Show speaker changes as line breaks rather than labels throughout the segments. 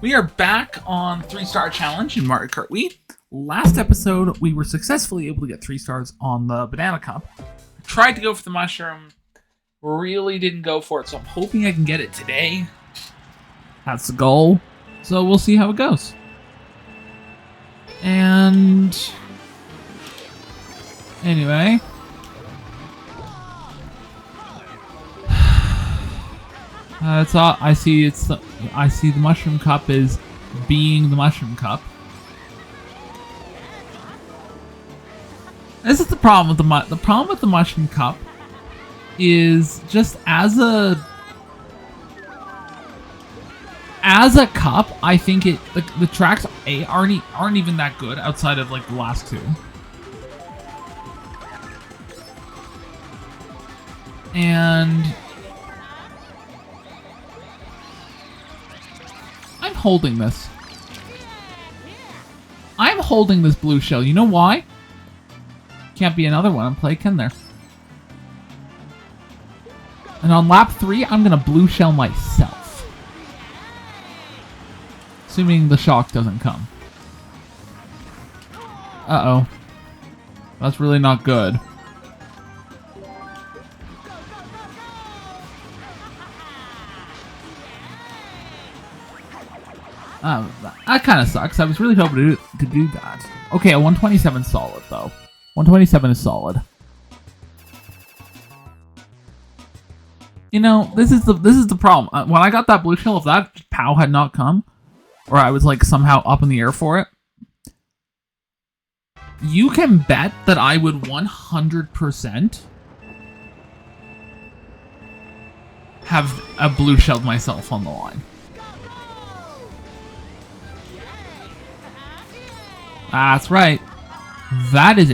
We are back on 3-star challenge in Mario Kart Wii. Last episode, we were successfully able to get 3 stars on the Banana Cup. I tried to go for the mushroom, really didn't go for it, so I'm hoping I can get it today. That's the goal. So we'll see how it goes. And anyway, that's all. I see the mushroom cup is being the mushroom cup. This is the problem with the problem with the mushroom cup is just as a cup, I think the tracks aren't even that good outside of like the last two. And I'm holding this. I'm holding this blue shell. You know why? Can't be another one on play, can there? And on lap 3, I'm gonna blue shell myself. Assuming the shock doesn't come. Uh-oh. That's really not good. That kind of sucks. I was really hoping to do that. Okay, a 127 solid, though. 127 is solid. You know, this is the problem. When I got that blue shell, if that POW had not come, or I was like somehow up in the air for it, you can bet that I would 100% have a blue shelled myself on the line. That's right. That is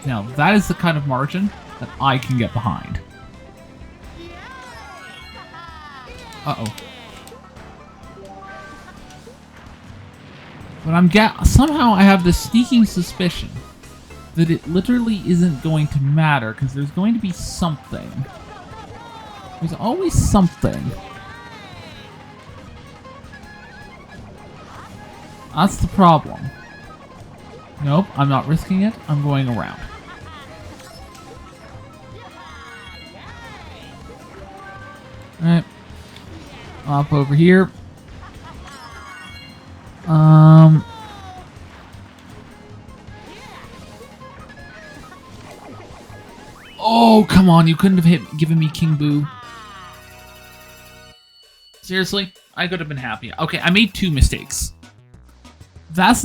that is the kind of margin that I can get behind. Uh-oh. But somehow I have this sneaking suspicion that it literally isn't going to matter because there's going to be something. There's always something. That's the problem. Nope, I'm not risking it. I'm going around. Alright. Up over here. Oh, come on. You couldn't have given me King Boo. Seriously? I could have been happy. Okay, I made 2 mistakes. That is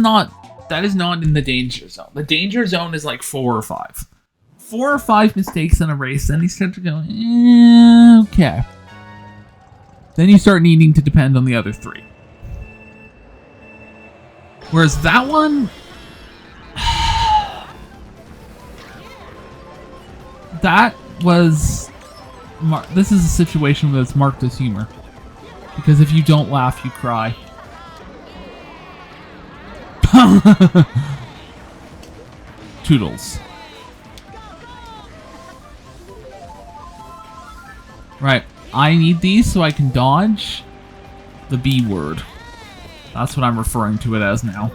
not in the danger zone. The danger zone is like 4 or 5. 4 or 5 mistakes in a race, then you start to go, okay. Then you start needing to depend on the other 3. Whereas that one, that was, this is a situation that's marked as humor. Because if you don't laugh, you cry. Toodles. Right. I need these so I can dodge the B word. That's what I'm referring to it as now.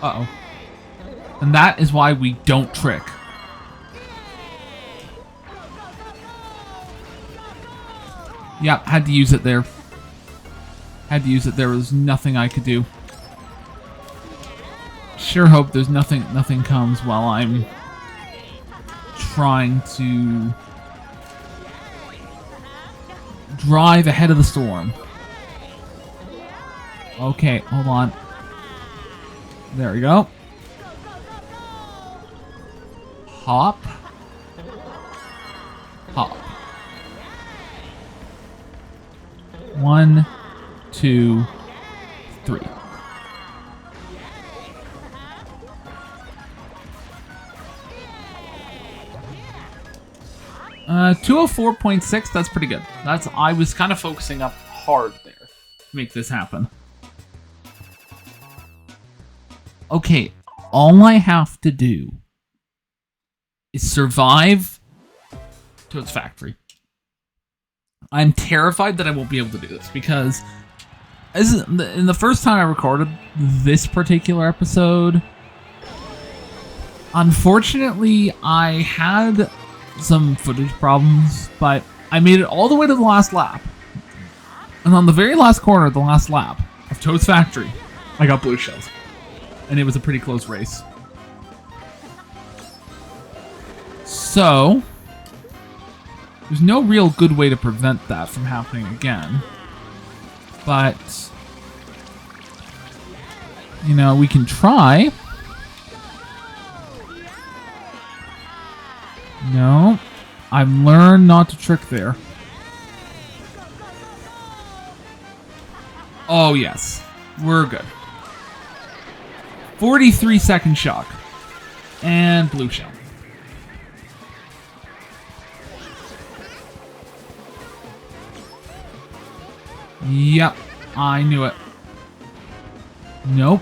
Uh-oh. And that is why we don't trick. Yep, had to use it there. Had to use it there. There was nothing I could do. Sure hope there's nothing comes while I'm trying to drive ahead of the storm. Okay, hold on. There we go. Hop. Hop. 1, 2, 3. Uh, 204.6, that's pretty good. I was kind of focusing up hard there to make this happen. Okay, all I have to do is survive to its factory. I'm terrified that I won't be able to do this because In the first time I recorded this particular episode, unfortunately, I had some footage problems, but I made it all the way to the last lap. And on the very last corner of the last lap of Toad's Factory, I got blue shells. And it was a pretty close race. So, there's no real good way to prevent that from happening again. But, you know, we can try. No, I've learned not to trick there. Oh yes, we're good. 43-second shock. And blue shell. Yep, I knew it. Nope.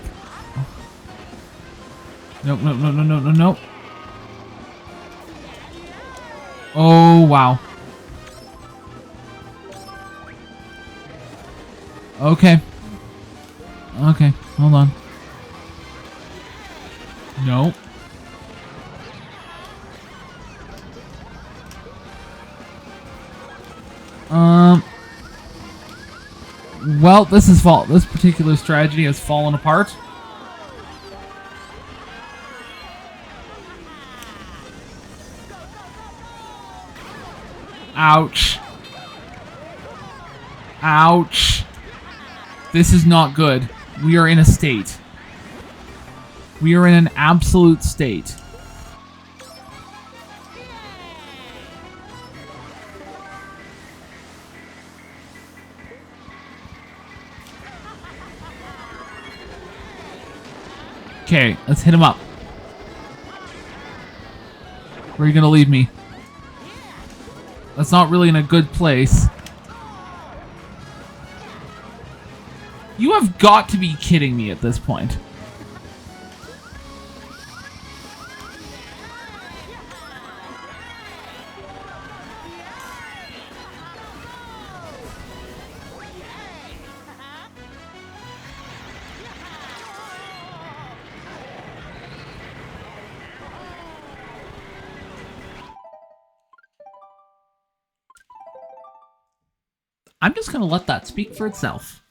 Nope, nope, no, no, no, no, nope. Oh, wow. Okay. Okay, hold on. Nope. Well, this particular strategy has fallen apart. Ouch. Ouch. This is not good. We are in a state. We are in an absolute state. Okay, let's hit him up. Where are you gonna leave me? That's not really in a good place. You have got to be kidding me at this point. I'm just gonna let that speak for itself.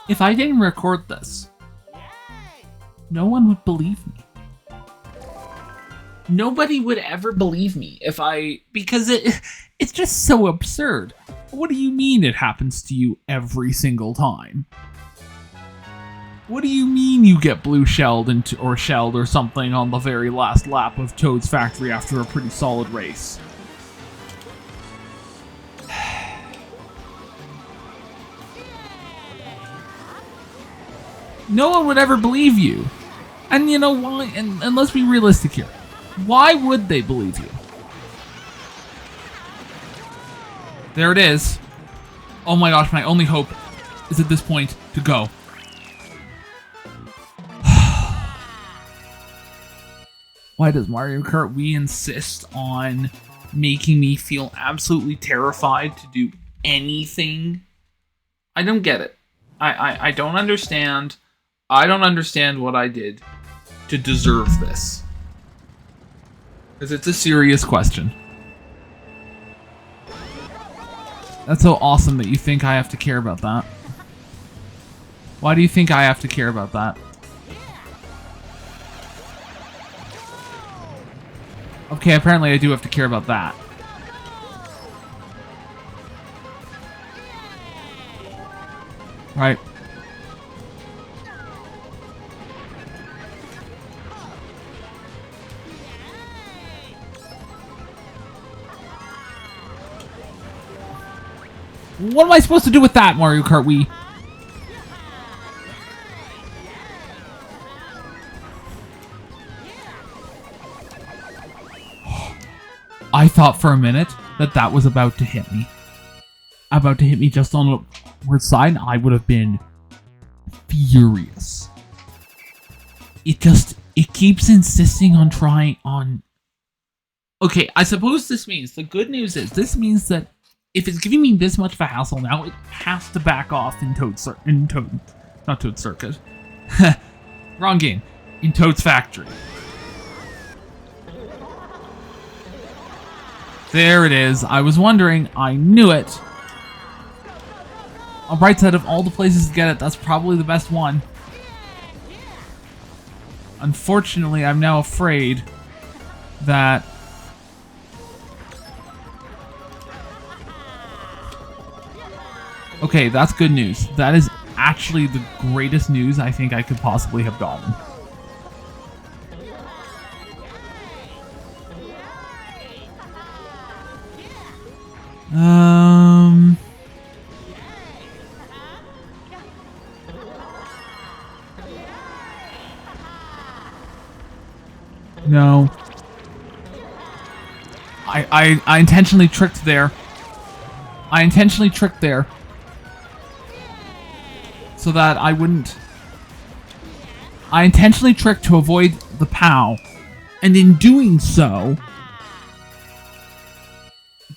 If I didn't record this, no one would believe me. Nobody would ever believe me because it's just so absurd. What do you mean it happens to you every single time? What do you mean you get blue shelled or shelled or something on the very last lap of Toad's Factory after a pretty solid race? No one would ever believe you. And you know why? And let's be realistic here. Why would they believe you? There it is. Oh my gosh, my only hope is at this point to go. Why does Mario Kart Wii insist on making me feel absolutely terrified to do anything? I don't get it. I don't understand. I don't understand what I did to deserve this. Because it's a serious question. That's so awesome that you think I have to care about that. Why do you think I have to care about that? Okay, apparently I do have to care about that. Right. What am I supposed to do with that, Mario Kart Wii? I thought for a minute that that was about to hit me. About to hit me just on the word side, I would have been furious. It keeps insisting on trying on Okay, I suppose this means, the good news is, this means that if it's giving me this much of a hassle now, it has to back off in not Toad Circuit. Wrong game. In Toad's Factory. There it is. I was wondering. I knew it. On bright side, of all the places to get it, that's probably the best one. Unfortunately, I'm now afraid that... Okay, that's good news. That is actually the greatest news I think I could possibly have gotten. No. I intentionally tricked there. I intentionally tricked there. So that I wouldn't... I intentionally tricked to avoid the POW. And in doing so...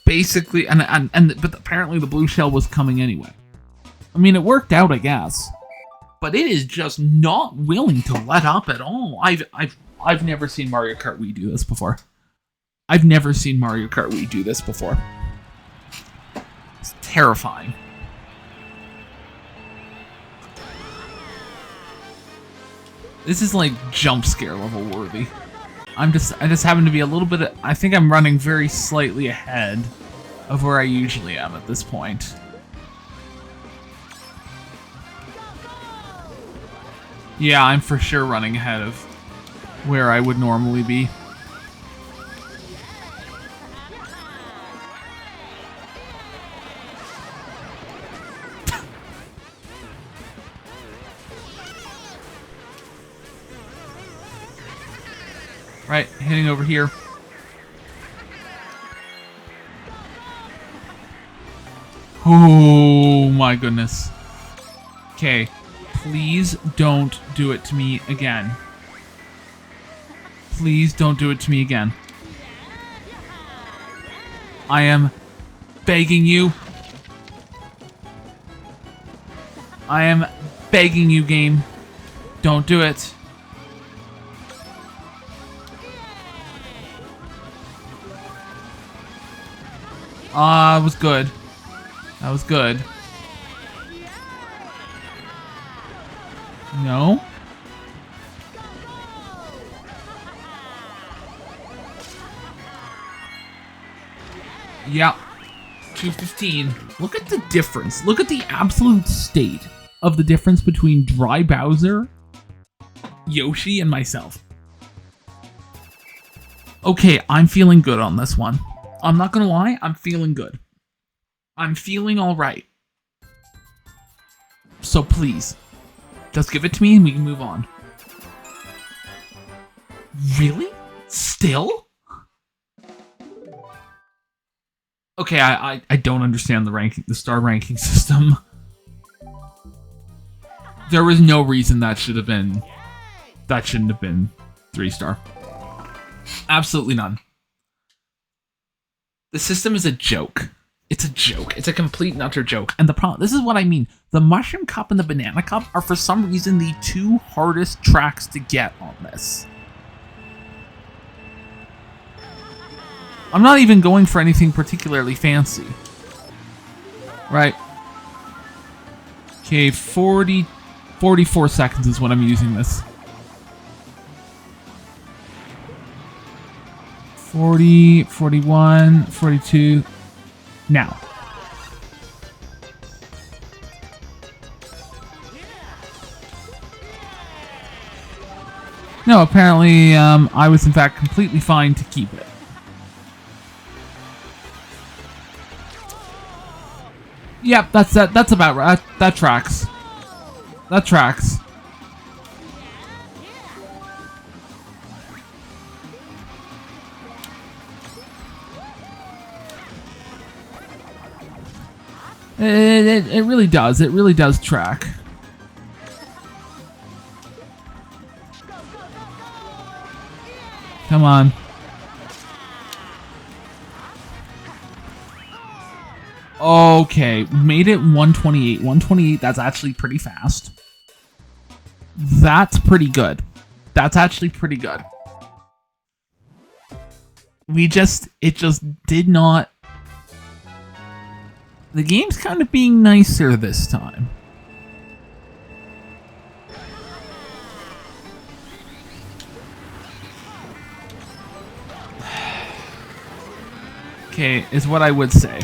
Basically... But apparently the blue shell was coming anyway. I mean, it worked out, I guess. But it is just not willing to let up at all. I've never seen Mario Kart Wii do this before. I've never seen Mario Kart Wii do this before. It's terrifying. This is like jump scare level worthy. I just happen to be a little bit... I think I'm running very slightly ahead of where I usually am at this point. Yeah, I'm for sure running ahead of where I would normally be. Right, hitting over here. Oh my goodness. Okay, please don't do it to me again. Please don't do it to me again. I am begging you. I am begging you, game. Don't do it. Ah, that was good. That was good. No? Yeah. 215. Look at the difference. Look at the absolute state of the difference between Dry Bowser, Yoshi, and myself. Okay, I'm feeling good on this one. I'm not gonna lie, I'm feeling good. I'm feeling alright. So please, just give it to me and we can move on. Really? Still? Okay, I don't understand the star ranking system. There was no reason that shouldn't have been 3-star. Absolutely none. The system is a joke. It's a joke. It's a complete and utter joke. And the problem, this is what I mean. The Mushroom Cup and the Banana Cup are for some reason the two hardest tracks to get on this. I'm not even going for anything particularly fancy. Right. Okay, 44 seconds is when I'm using this. 40, 41, 42. Now. No, apparently I was in fact completely fine to keep it. Yep, that's about right. That tracks. That tracks. It really does. It really does track. Come on. Okay, made it 128. 128, that's actually pretty fast. That's pretty good. That's actually pretty good. It just did not... The game's kind of being nicer this time. Okay, is what I would say.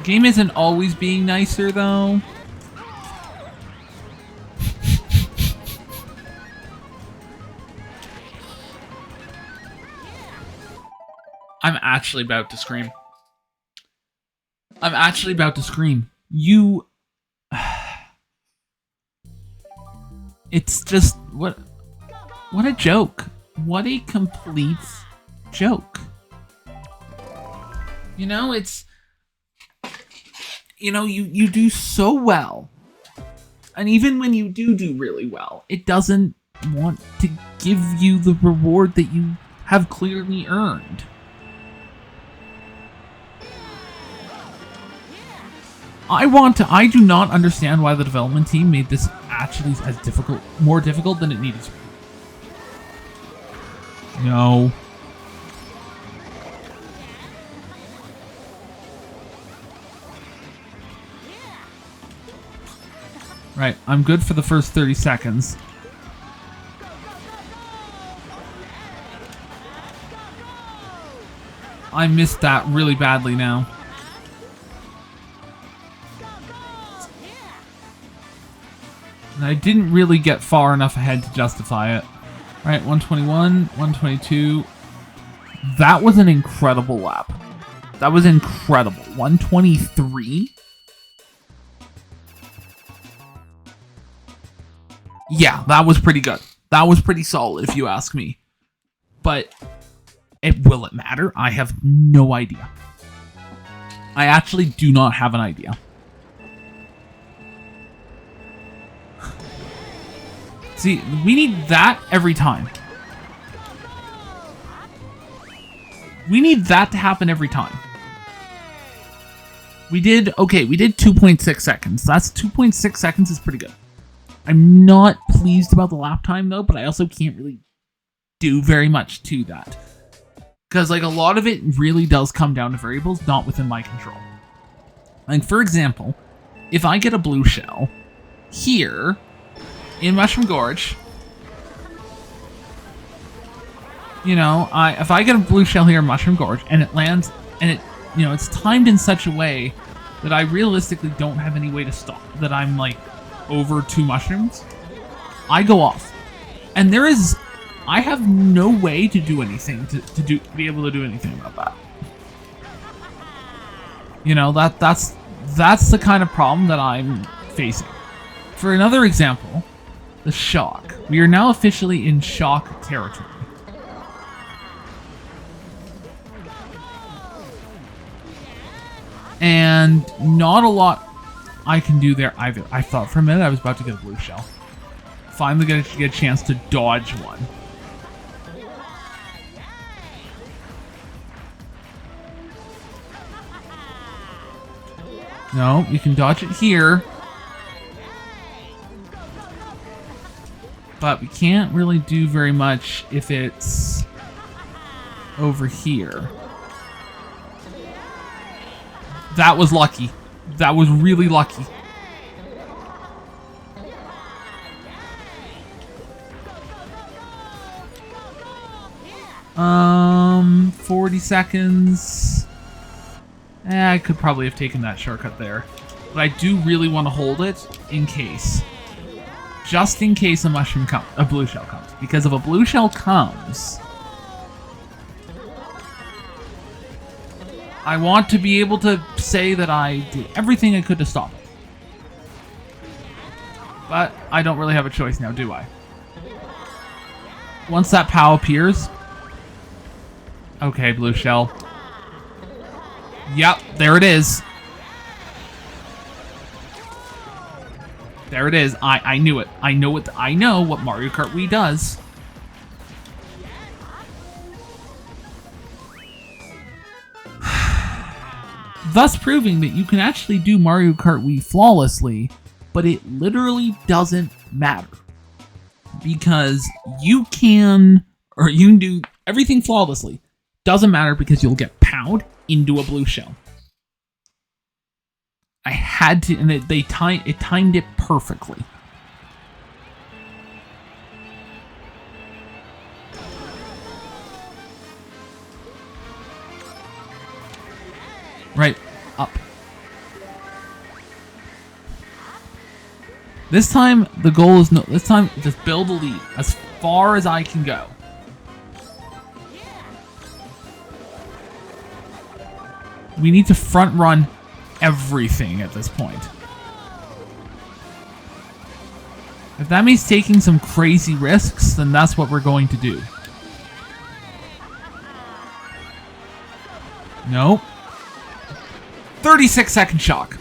Game isn't always being nicer though. I'm actually about to scream. I'm actually about to scream. You... It's just... What a joke. What a complete joke. You know, it's... You know, you do so well. And even when you do really well, it doesn't want to give you the reward that you have clearly earned. I do not understand why the development team made this actually as more difficult than it needed to be. No. Right, I'm good for the first 30 seconds. I missed that really badly now. And I didn't really get far enough ahead to justify it. Alright, 121, 122. That was an incredible lap. That was incredible. 123? Yeah, that was pretty good. That was pretty solid, if you ask me. But will it matter? I have no idea. I actually do not have an idea. See, we need that every time. We need that to happen every time. We did 2.6 seconds. That's 2.6 seconds is pretty good. I'm not pleased about the lap time though, but I also can't really do very much to that. Because like a lot of it really does come down to variables not within my control. Like for example, if I get a blue shell here in Mushroom Gorge, you know, if I get a blue shell here in Mushroom Gorge and it lands and it, you know, it's timed in such a way that I realistically don't have any way to stop, that I'm like over 2 mushrooms, I go off. And I have no way to do anything to be able to do anything about that. You know, that's the kind of problem that I'm facing. For another example, the shock. We are now officially in shock territory. And not a lot I can do there either. I thought for a minute I was about to get a blue shell. Finally get a chance to dodge one. No, you can dodge it here. But we can't really do very much if it's over here. That was lucky. That was really lucky. Um, 40 seconds. I could probably have taken that shortcut there. But I do really want to hold it in case. Just in case a blue shell comes. Because if a blue shell comes, I want to be able to say that I did everything I could to stop it. But I don't really have a choice now, do I? Once that POW appears... Okay, blue shell. Yep, there it is. There it is. I knew it. I know what Mario Kart Wii does. thus proving that you can actually do Mario Kart Wii flawlessly, but it literally doesn't matter. Because you can do everything flawlessly. Doesn't matter because you'll get powered into a blue shell. I had to, and it timed it perfectly. Right, up. This time, the goal is this time, just build a lead as far as I can go. We need to front run everything at this point. If that means taking some crazy risks, then that's what we're going to do. Nope. 36-second shock.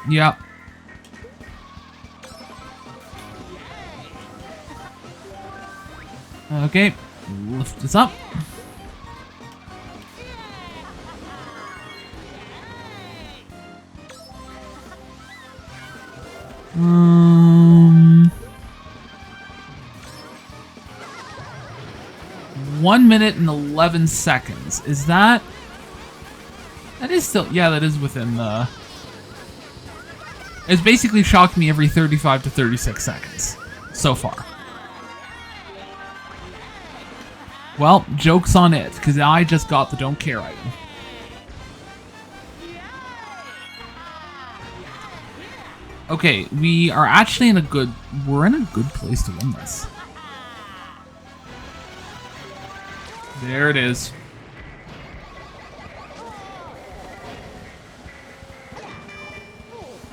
Yeah. Okay, lift this up. One minute and 11 seconds. Is that... That is still... Yeah, that is within the... It's basically shocked me every 35 to 36 seconds. So far. Well, joke's on it, because I just got the don't care item. Okay, we are actually in a good... We're in a good place to win this. There it is.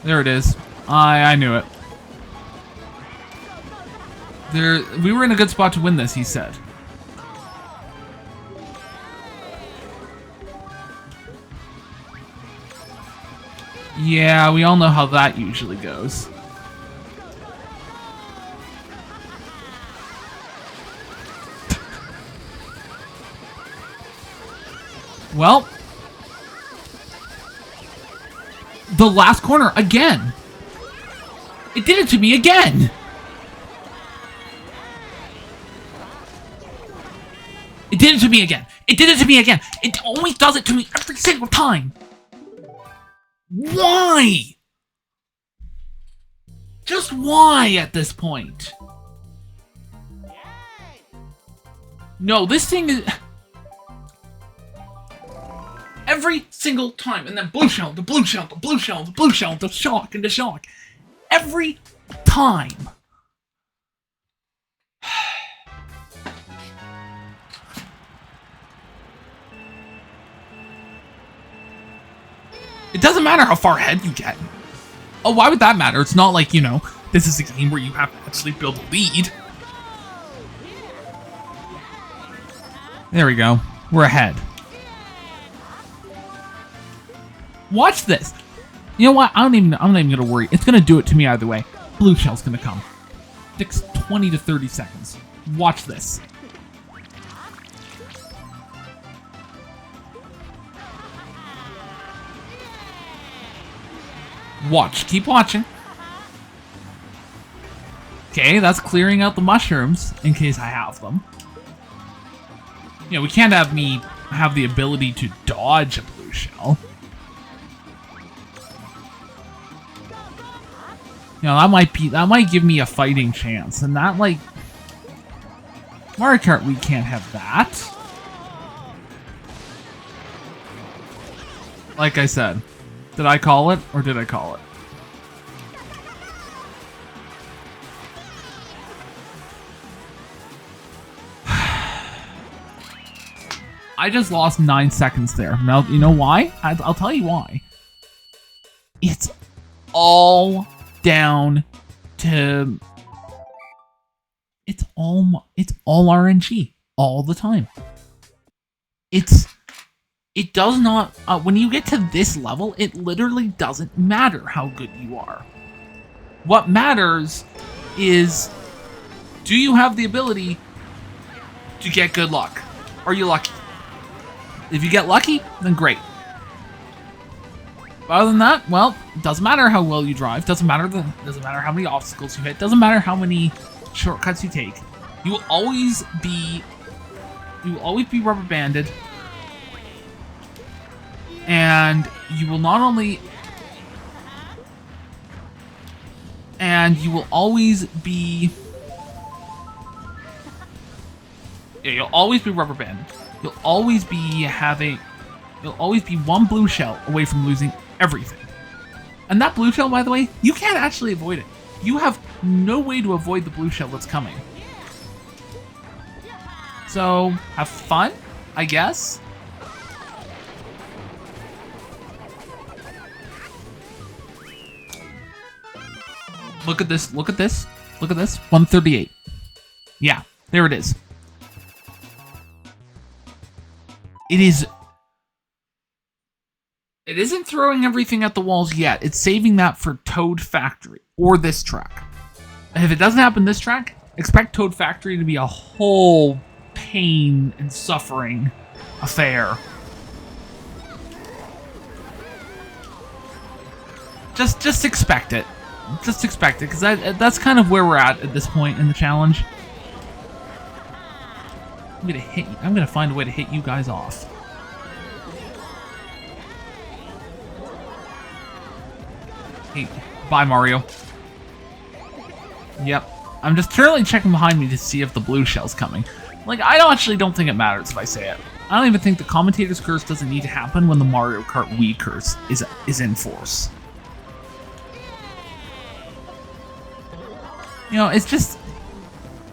There it is. I knew it. We were in a good spot to win this, he said. Yeah, we all know how that usually goes. Well, the last corner again. It did it to me again. It did it to me again. It did it to me again. It always does it to me every single time. Why? Just why at this point? No, this thing is... Every single time, and then blue shell, the blue shell, the blue shell, the blue shell, the shock, and the shock. Every time. It doesn't matter how far ahead you get. Oh, why would that matter? It's not like, you know, this is a game where you have to actually build a lead. There we go. We're ahead. Watch this. You know what? I'm not even gonna worry. It's gonna do it to me either way. Blue shell's gonna come. Takes 20 to 30 seconds. Watch this. Watch. Keep watching. Okay, that's clearing out the mushrooms in case I have them. You know, we can't have me have the ability to dodge a blue shell. You know, that might give me a fighting chance, and that, like, Mario Kart, we can't have that. Like I said, did I call it, or did I call it? I just lost 9 seconds there. Now, you know why? I'll tell you why. It's all down to... It's all RNG all the time. It does not... when you get to this level, it literally doesn't matter how good you are. What matters is, do you have the ability to get good luck? Are you lucky? If you get lucky, then great. Other than that, well, it doesn't matter how well you drive. Doesn't matter how many obstacles you hit. Doesn't matter how many shortcuts you take. You will always be rubber banded, and you will not only, and you will always be, yeah, you'll always be rubber banded. You'll always be one blue shell away from losing everything. And that blue shell, by the way, you can't actually avoid it. You have no way to avoid the blue shell that's coming. So, have fun, I guess. Look at this, look at this, look at this. 138. Yeah, there it is. It isn't throwing everything at the walls yet. It's saving that for Toad Factory, or this track. And if it doesn't happen this track, expect Toad Factory to be a whole pain and suffering affair. Just expect it. Just expect it, because that's kind of where we're at this point in the challenge. I'm gonna find a way to hit you guys off. Hey, bye, Mario. Yep. I'm just currently checking behind me to see if the blue shell's coming. Like, I don't think it matters if I say it. I don't even think the commentator's curse doesn't need to happen when the Mario Kart Wii curse is in force. You know, it's just,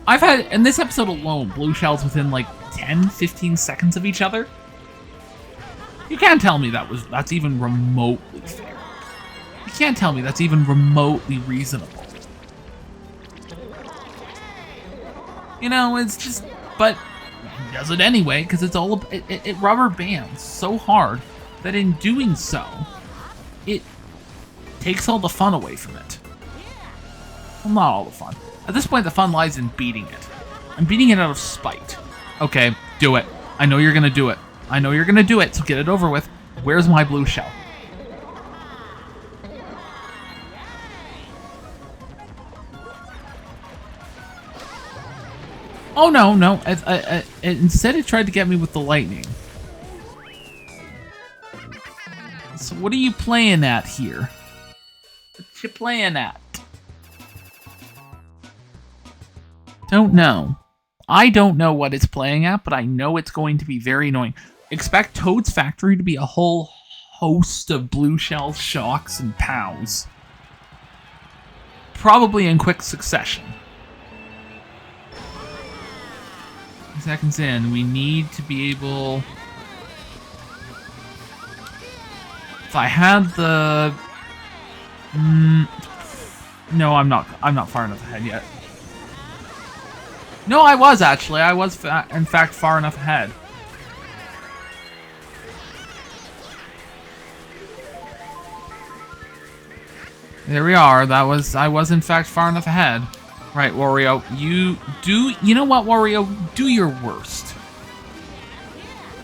I've had, in this episode alone, blue shells within like 10, 15 seconds of each other. You can't tell me that's even remotely fair. You can't tell me that's even remotely reasonable. You know, it's just, but he does it anyway, because it's all, it rubber bands so hard that in doing so, it takes all the fun away from it. Well, not all the fun. At this point, the fun lies in beating it. I'm beating it out of spite. Okay, do it. I know you're gonna do it. I know you're gonna do it, so get it over with. Where's my blue shell? Oh, no. Instead, it tried to get me with the lightning. So what are you playing at here? What you playing at? Don't know. I don't know what it's playing at, but I know it's going to be very annoying. Expect Toad's Factory to be a whole host of blue shell shocks and pows. Probably in quick succession. Seconds in, we need to be able. If I had the, no, I'm not far enough ahead yet. No, I was actually. I was in fact far enough ahead. There we are. I was in fact far enough ahead. Right, Wario, you know what, Wario? Do your worst.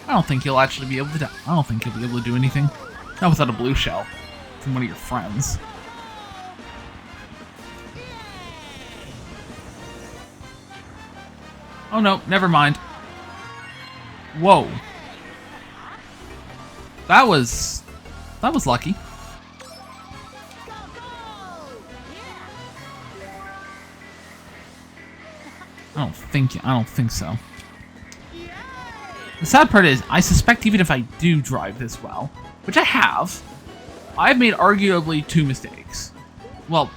I don't think you'll actually be able to, I don't think you'll be able to do anything. Not without a blue shell from one of your friends. Oh no, never mind. Whoa. That was lucky. I don't think so. The sad part is, I suspect even if I do drive this well, which I have, I've made arguably 2 mistakes. Well,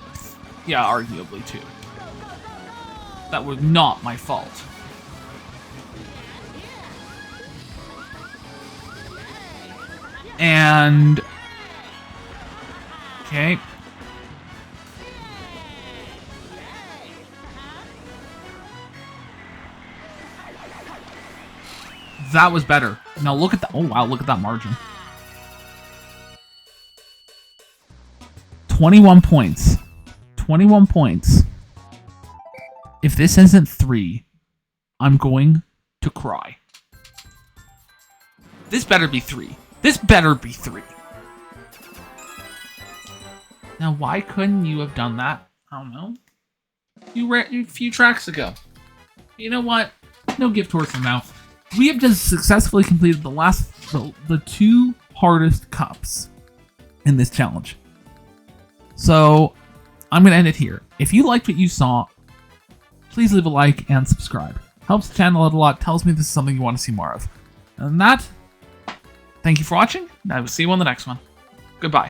yeah, arguably 2. That was not my fault. And okay. That was better. Now look at that. Oh wow, look at that margin. 21 points. 21 points. If this isn't 3, I'm going to cry. This better be 3. This better be 3. Now, why couldn't you have done that? I don't know. You read a few tracks ago. You know what? No gift horse for now. We have just successfully completed the 2 hardest cups in this challenge. So, I'm going to end it here. If you liked what you saw, please leave a like and subscribe. Helps the channel out a lot, tells me this is something you want to see more of. And that, thank you for watching, and I will see you on the next one. Goodbye.